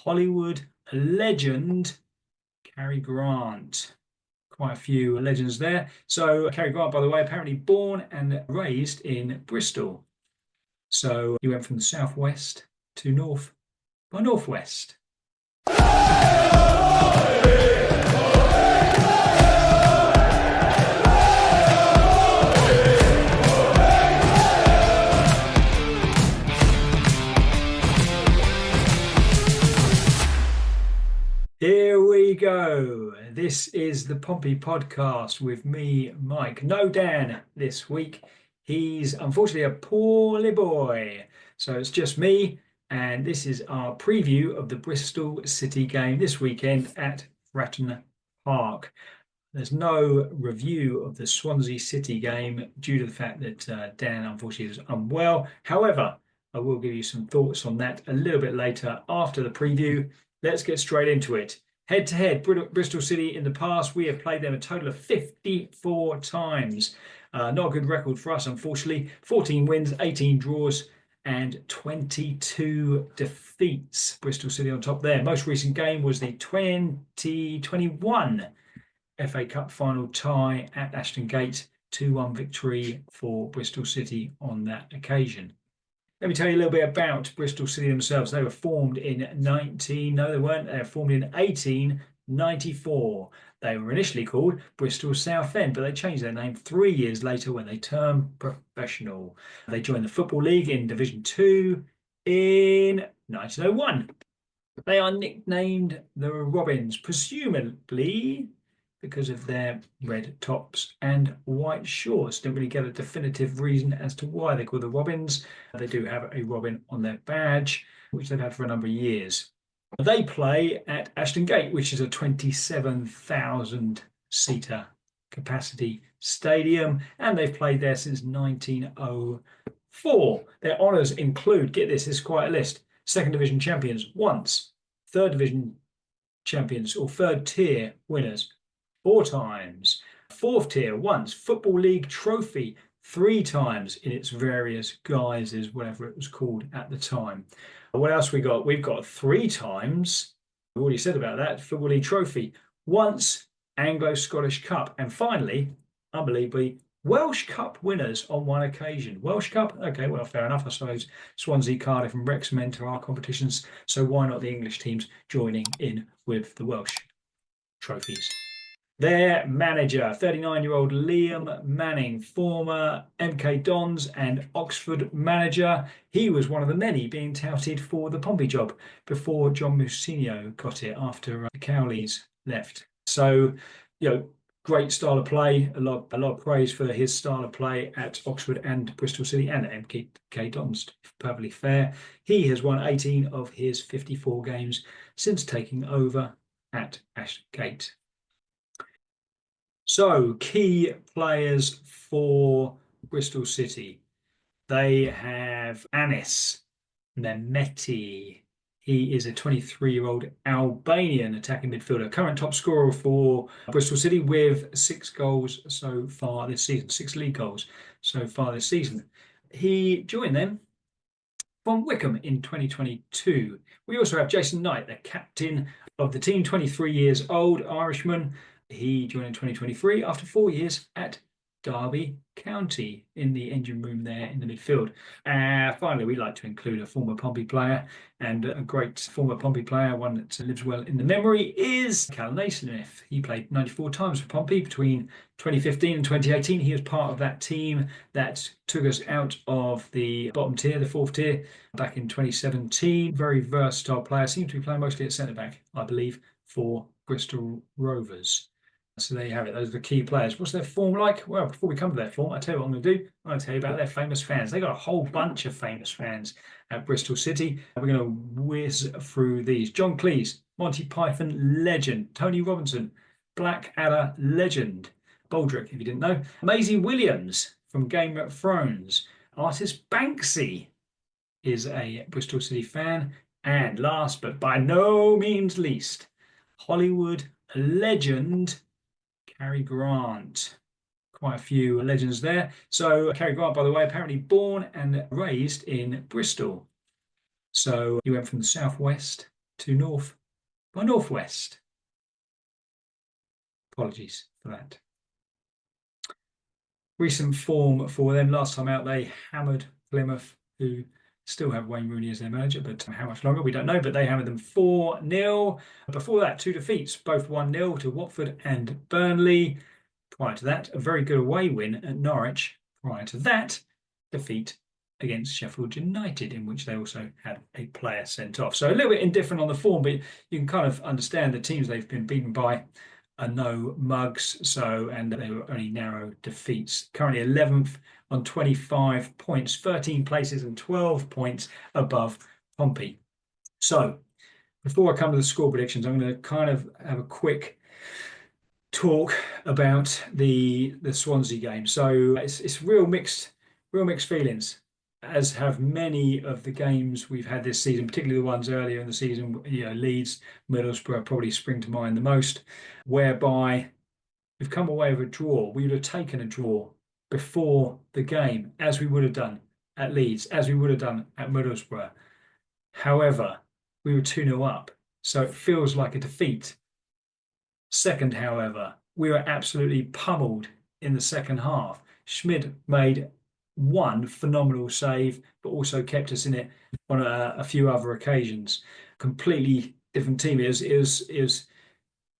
Hollywood legend Cary Grant. Quite a few legends there. So Cary Grant, by the way, apparently born and raised in Bristol. So he went from the southwest to north by northwest. Here we go. This is the Pompey podcast with me, Mike. No Dan this week. He's unfortunately a poorly boy. So it's just me, and this is our preview of the Bristol City game this weekend at Fratton Park. There's no review of the Swansea City game due to the fact that Dan unfortunately was unwell. However, I will give you some thoughts on that a little bit later after the preview. Let's get straight into it. Head to head, Bristol City in the past, we have played them a total of 54 times. Not a good record for us, unfortunately. 14 wins, 18 draws, and 22 defeats. Bristol City on top there. Most recent game was the 2021 FA Cup final tie at Ashton Gate. 2-1 victory for Bristol City on that occasion. Let me tell you a little bit about Bristol City themselves. They were formed in 1894. They were initially called Bristol Southend, but they changed their name 3 years later when they turned professional. They joined the Football League in Division 2 in 1901. They are nicknamed the Robins, presumably because of their red tops and white shorts. Don't really get a definitive reason as to why they're called the Robins. They do have a robin on their badge, which they've had for a number of years. They play at Ashton Gate, which is a 27,000-seater capacity stadium, and they've played there since 1904. Their honours include, get this is quite a list, second division champions once, third division champions or third tier winners 4 times, fourth tier once, Football League trophy 3 times in its various guises, whatever it was called at the time. What else we got? We've got 3 times, we've already said about that, Football League trophy, once Anglo-Scottish Cup, and finally, unbelievably, Welsh Cup winners on 1 occasion. Welsh Cup? Okay, well, fair enough, I suppose. Swansea, Cardiff and Wrexham enter our competitions, so why not the English teams joining in with the Welsh trophies? Their manager, 39-year-old Liam Manning, former MK Dons and Oxford manager. He was one of the many being touted for the Pompey job before John Mousinho got it after the Cowleys left. So, great style of play. A lot of praise for his style of play at Oxford and Bristol City and at MK Dons, to be perfectly fair. He has won 18 of his 54 games since taking over at Ashton Gate. So, key players for Bristol City. They have Anis Mehmeti. He is a 23-year-old Albanian attacking midfielder, current top scorer for Bristol City with 6 goals so far this season, 6 league goals so far this season. He joined them from Wycombe in 2022. We also have Jason Knight, the captain of the team, 23 years old, Irishman. He joined in 2023 after 4 years at Derby County in the engine room there in the midfield. Finally, we like to include a former Pompey player, and a great former Pompey player, one that lives well in the memory, is Cal Naismith. He played 94 times for Pompey between 2015 and 2018. He was part of that team that took us out of the bottom tier, the 4th tier, back in 2017. Very versatile player. Seems to be playing mostly at centre-back, I believe, for Bristol Rovers. So there you have it. Those are the key players. What's their form like? Well, before we come to their form, I'll tell you what I'm going to do. I'm going to tell you about their famous fans. They've got a whole bunch of famous fans at Bristol City. We're going to whiz through these. John Cleese, Monty Python legend. Tony Robinson, Blackadder legend. Baldrick, if you didn't know. Maisie Williams from Game of Thrones. Artist Banksy is a Bristol City fan. And last but by no means least, Hollywood legend Cary Grant. Quite a few legends there. So Cary Grant, by the way, apparently born and raised in Bristol. So he went from the southwest to North by Northwest. Apologies for that. Recent form for them. Last time out, they hammered Plymouth, who still have Wayne Rooney as their manager, but how much longer, we don't know. But they hammered them 4-0. Before that, 2 defeats, both 1-0 to Watford and Burnley. Prior to that, a very good away win at Norwich. Prior to that, defeat against Sheffield United, in which they also had a player sent off. So a little bit indifferent on the form, but you can kind of understand the teams they've been beaten by are no mugs, and they were only narrow defeats. Currently 11th on 25 points, 13 places and 12 points above Pompey. So before I come to the score predictions, I'm going to kind of have a quick talk about the Swansea game. So it's real mixed feelings, as have many of the games we've had this season, particularly the ones earlier in the season. Leeds, Middlesbrough probably spring to mind the most, whereby we've come away with a draw. We would have taken a draw before the game, as we would have done at Leeds, as we would have done at Middlesbrough. However, we were 2-0 up, so it feels like a defeat. Second, however, we were absolutely pummeled in the second half. Schmid made one phenomenal save, but also kept us in it on a few other occasions. Completely different team. It was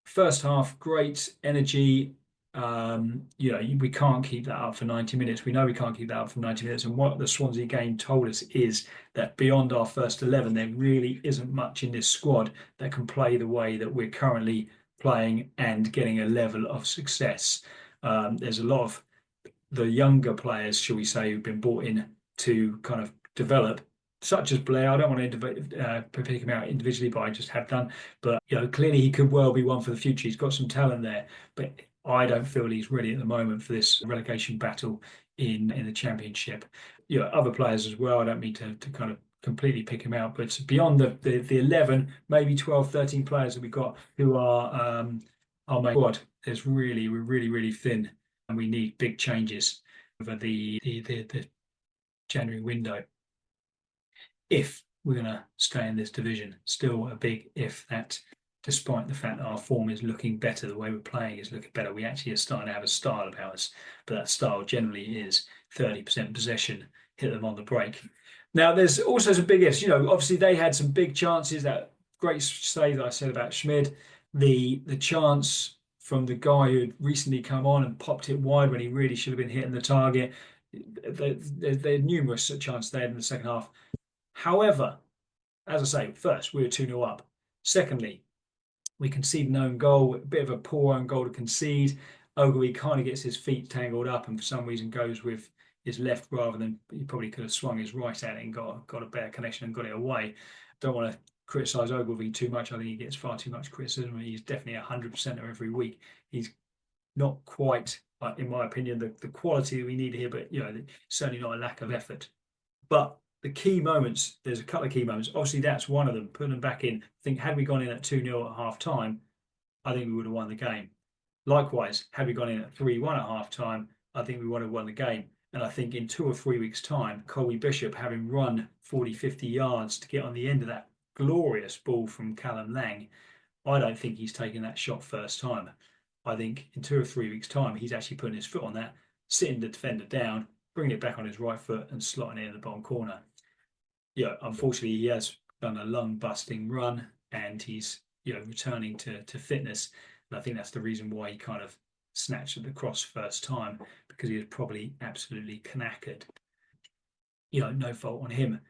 first half, great energy. We can't keep that up for 90 minutes. We know we can't keep that up for 90 minutes. And what the Swansea game told us is that beyond our first 11, there really isn't much in this squad that can play the way that we're currently playing and getting a level of success. There's a lot of the younger players, shall we say, who've been brought in to kind of develop, such as Blair. I don't want to pick him out individually, but I just have done. But clearly he could well be one for the future. He's got some talent there, but I don't feel he's ready at the moment for this relegation battle in the Championship. Other players as well. I don't mean to kind of completely pick him out, but beyond the 11, maybe 12, 13 players that we've got who are our main squad, we're really thin, and we need big changes over the January window if we're going to stay in this division. Still a big if, that despite the fact that our form is looking better, the way we're playing is looking better, we actually are starting to have a style about us, but that style generally is 30% possession, hit them on the break. Now, there's also some big ifs. Obviously they had some big chances. That great save that I said about Schmid, the chance from the guy who had recently come on and popped it wide when he really should have been hitting the target. There are numerous chances there in the second half. However, as I say, first, we were 2-0 up. Secondly, we conceded an own goal, a bit of a poor own goal to concede. Ogilvie kind of gets his feet tangled up and for some reason goes with his left rather than, he probably could have swung his right at it and got a better connection and got it away. Don't want to criticise Ogilvie too much. I think he gets far too much criticism. He's definitely 100% every week. He's not quite, in my opinion, the quality that we need here, but certainly not a lack of effort. But the key moments, there's a couple of key moments. Obviously, that's one of them, putting them back in. I think had we gone in at 2-0 at half time, I think we would have won the game. Likewise, had we gone in at 3-1 at half time, I think we would have won the game. And I think in 2 or 3 weeks' time, Colby Bishop, having run 40, 50 yards to get on the end of that glorious ball from Callum Lang, I don't think he's taken that shot first time. I think in 2 or 3 weeks' time, he's actually putting his foot on that, sitting the defender down, bringing it back on his right foot and slotting it in the bottom corner. Unfortunately, he has done a lung-busting run and he's returning to fitness. And I think that's the reason why he kind of snatched at the cross first time, because he was probably absolutely knackered. No fault on him.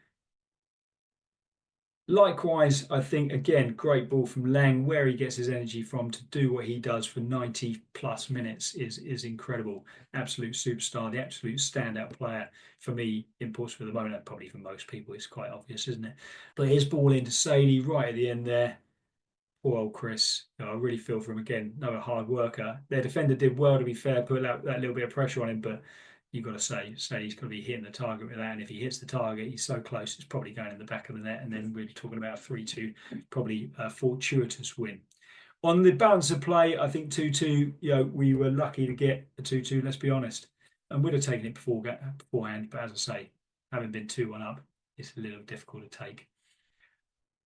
Likewise, I think, again, great ball from Lang. Where he gets his energy from to do what he does for 90 plus minutes is incredible. Absolute superstar, the absolute standout player for me in Portsmouth at the moment, and probably for most people. It's quite obvious, isn't it? But his ball into Saley right at the end there. Poor old Chris. I really feel for him again. Another hard worker. Their defender did well, to be fair, put that little bit of pressure on him, but you've got to say he's going to be hitting the target with that. And if he hits the target, he's so close, it's probably going in the back of the net. And then we're talking about 3-2, probably a fortuitous win. On the balance of play, I think 2-2, we were lucky to get a 2-2, let's be honest. And we'd have taken it beforehand. But as I say, having been 2-1 up, it's a little difficult to take.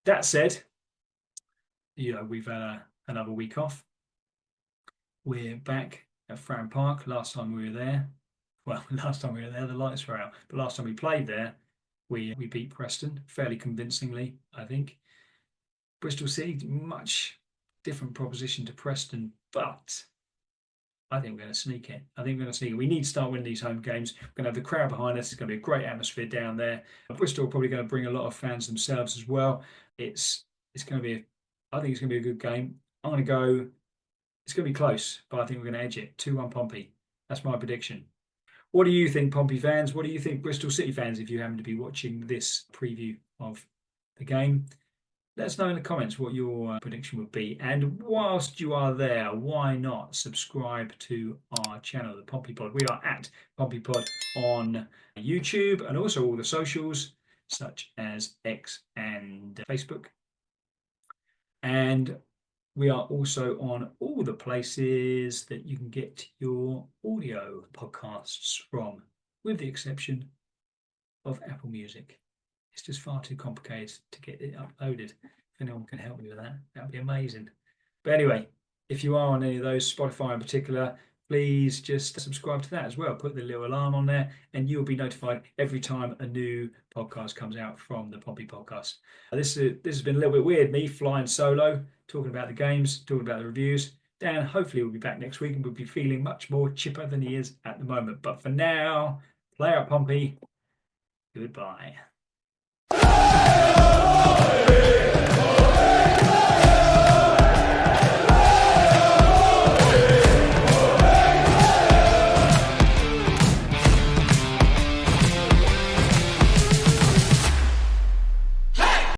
That said, we've had another week off. We're back at Fratton Park. Last time we were there, well, last time we were there, the lights were out. But last time we played there, we beat Preston fairly convincingly, I think. Bristol City, much different proposition to Preston, but I think we're going to sneak it. I think we're going to sneak it. We need to start winning these home games. We're going to have the crowd behind us. It's going to be a great atmosphere down there. Bristol are probably going to bring a lot of fans themselves as well. It's going to be, I think it's going to be a good game. I'm going to go. It's going to be close, but I think we're going to edge it. 2-1 Pompey. That's my prediction. What do you think, Pompey fans? What do you think, Bristol City fans, if you happen to be watching this preview of the game? Let us know in the comments what your prediction would be. And whilst you are there, why not subscribe to our channel, the Pompey Pod? We are at Pompey Pod on YouTube and also all the socials, such as X and Facebook. And we are also on all the places that you can get your audio podcasts from, with the exception of Apple Music. It's just far too complicated to get it uploaded. If anyone can help me with that, that would be amazing. But anyway, if you are on any of those, Spotify in particular, please just subscribe to that as well. Put the little alarm on there and you'll be notified every time a new podcast comes out from the Pompey Podcast. This has been a little bit weird, me flying solo, talking about the games, talking about the reviews. Dan hopefully will be back next week and will be feeling much more chipper than he is at the moment. But for now, play up Pompey. Goodbye.